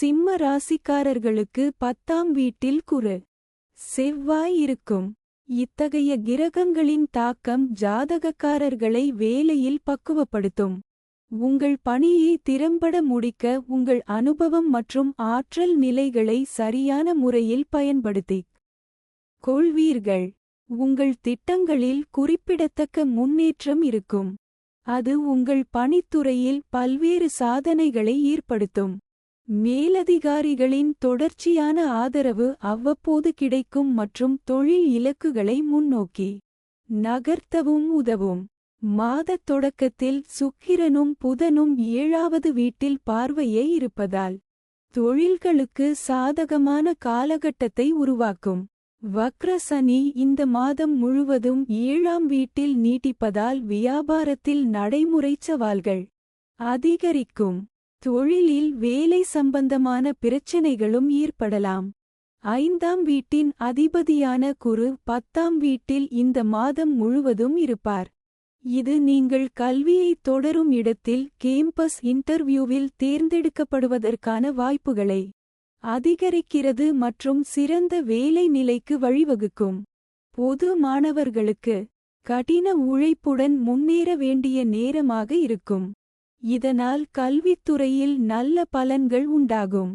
சிம்ம ராசிக்காரர்களுக்கு 10ஆம் வீட்டில் குரு செவ்வாய் இருக்கும். இத்தகைய கிரகங்களின் தாக்கம் ஜாதகக்காரர்களை வேலையில் பக்குவப்படுத்தும். உங்கள் பணியை திறம்பட முடிக்க உங்கள் அனுபவம் மற்றும் ஆற்றல் நிலைகளை சரியான முறையில் பயன்படுத்திக் கொள்வீர்கள். உங்கள் திட்டங்களில் குறிப்பிடத்தக்க முன்னேற்றம் இருக்கும். அது உங்கள் பணித்துறையில் பல்வேறு சாதனைகளை ஏற்படுத்தும். மேலதிகாரிகளின் தொடர்ச்சியான ஆதரவு அவ்வப்போது கிடைக்கும் மற்றும் தொழில் இலக்குகளை முன்னோக்கி நகர்த்தவும் உதவும். மாதத் தொடக்கத்தில் சுக்கிரனும் புதனும் 7வது வீட்டில் பார்வையை இருப்பதால் தொழில்களுக்கு சாதகமான காலகட்டத்தை உருவாக்கும். வக்ர சனி இந்த மாதம் முழுவதும் 7ஆம் வீட்டில் நீட்டிப்பதால் வியாபாரத்தில் நடைமுறைச் சவால்கள் அதிகரிக்கும். தொழிலில் வேலை சம்பந்தமான பிரச்சினைகளும் ஏற்படலாம். 5ஆம் வீட்டின் அதிபதியான குரு 10ஆம் வீட்டில் இந்த மாதம் முழுவதும் இருப்பார். இது நீங்கள் கல்வியை தொடரும் இடத்தில் கேம்பஸ் இன்டர்வியூவில் தேர்ந்தெடுக்கப்படுவதற்கான வாய்ப்புகளை அதிகரிக்கிறது மற்றும் சிறந்த வேலை நிலைக்கு வழிவகுக்கும். பொது மாணவர்களுக்கு கடின உழைப்புடன் முன்னேற வேண்டிய நேரமாக இருக்கும். இதனால் கல்வித்துறையில் நல்ல பலன்கள் உண்டாகும்.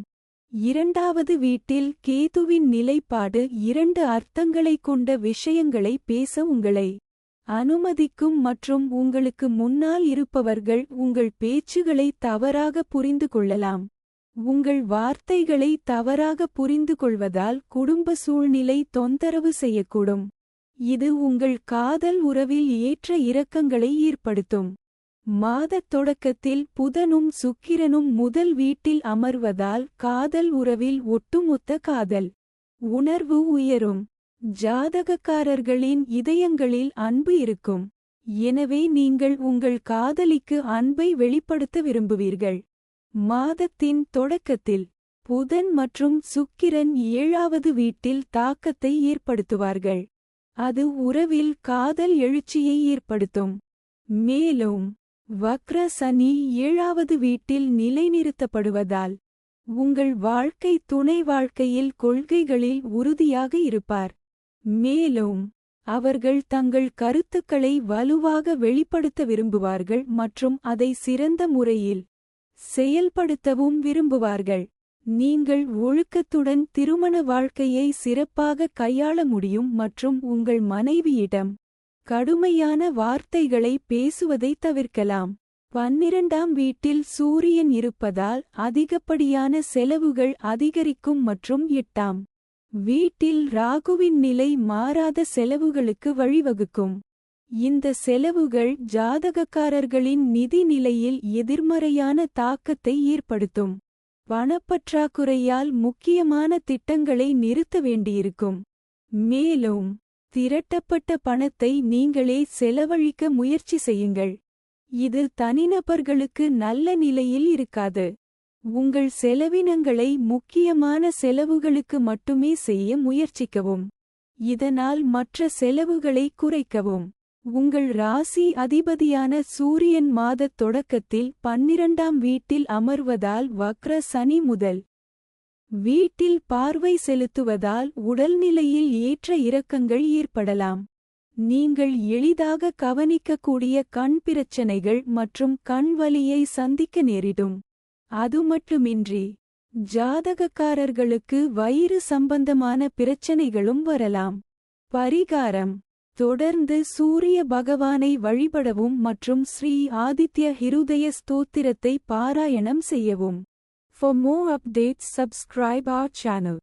2வது வீட்டில் கேதுவின் நிலைப்பாடு 2 அர்த்தங்களைக் கொண்ட விஷயங்களை பேச உங்களை அனுமதிக்கும் மற்றும் உங்களுக்கு முன்னால் இருப்பவர்கள் உங்கள் பேச்சுகளை தவறாக புரிந்து கொள்ளலாம். உங்கள் வார்த்தைகளை தவறாக புரிந்து கொள்வதால் குடும்ப சூழ்நிலை தொந்தரவு செய்யக்கூடும். இது உங்கள் காதல் உறவில் ஏற்ற இறக்கங்களை ஏற்படுத்தும். மாதத் தொடக்கத்தில் புதனும் சுக்கிரனும் முதல் வீட்டில் அமர்வதால் காதல் உறவில் ஒட்டுமொத்த காதல் உணர்வு உயரும். ஜாதகக்காரர்களின் இதயங்களில் அன்பு இருக்கும். எனவே நீங்கள் உங்கள் காதலிக்கு அன்பை வெளிப்படுத்த விரும்புவீர்கள். மாதத்தின் தொடக்கத்தில் புதன் மற்றும் சுக்கிரன் 7வது வீட்டில் தாக்கத்தை ஏற்படுத்துவார்கள். அது உறவில் காதல் எழுச்சியை ஏற்படுத்தும். மேலும் வக்ர சனி 7வது வீட்டில் நிலைநிறுத்தப்படுவதால் உங்கள் வாழ்க்கை துணை வாழ்க்கையில் கொள்கைகளில் உறுதியாக இருப்பார். மேலும் அவர்கள் தங்கள் கருத்துக்களை வலுவாக வெளிப்படுத்த விரும்புவார்கள் மற்றும் அதை சிறந்த முறையில் செயல்படுத்தவும் விரும்புவார்கள். நீங்கள் ஒழுக்கத்துடன் திருமண வாழ்க்கையை சிறப்பாக கையாள முடியும் மற்றும் உங்கள் மனைவியிடம் கடுமையான வார்த்தைகளை பேசுவதை தவிர்க்கலாம். 12ஆம் வீட்டில் சூரியன் இருப்பதால் அதிகப்படியான செலவுகள் அதிகரிக்கும் மற்றும் 8ஆம் வீட்டில் ராகுவின் நிலை மாறாத செலவுகளுக்கு வழிவகுக்கும். இந்த செலவுகள் ஜாதகக்காரர்களின் நிதி நிலையில் எதிர்மறையான தாக்கத்தை ஏற்படுத்தும். பணப்பற்றாக்குறையால் முக்கியமான திட்டங்களை நிறுத்த வேண்டியிருக்கும். மேலும் திரட்டப்பட்ட பணத்தை நீங்களே செலவழிக்க முயற்சி செய்யுங்கள். இது தனிநபர்களுக்கு நல்ல நிலையில் இருக்காது. உங்கள் செலவினங்களை முக்கியமான செலவுகளுக்கு மட்டுமே செய்ய முயற்சிக்கவும். இதனால் மற்ற செலவுகளை குறைக்கவும். உங்கள் ராசி அதிபதியான சூரியன் மாதத் தொடக்கத்தில் 12ஆம் வீட்டில் அமர்வதால் வக்ர சனி முதல் வீட்டில் பார்வை செலுத்துவதால் உடல்நிலையில் ஏற்ற இறக்கங்கள் ஏற்படலாம். நீங்கள் எளிதாக கவனிக்கக்கூடிய கண் பிரச்சனைகள் மற்றும் கண் வலியை சந்திக்க நேரிடும். அதுமட்டுமின்றி ஜாதகக்காரர்களுக்கு வயிறு சம்பந்தமான பிரச்சனைகளும் வரலாம். பரிகாரம்: தொடர்ந்து சூரிய பகவானை வழிபடவும் மற்றும் ஸ்ரீ ஆதித்ய ஹிருதய ஸ்தோத்திரத்தை பாராயணம் செய்யவும். For more updates, subscribe our channel.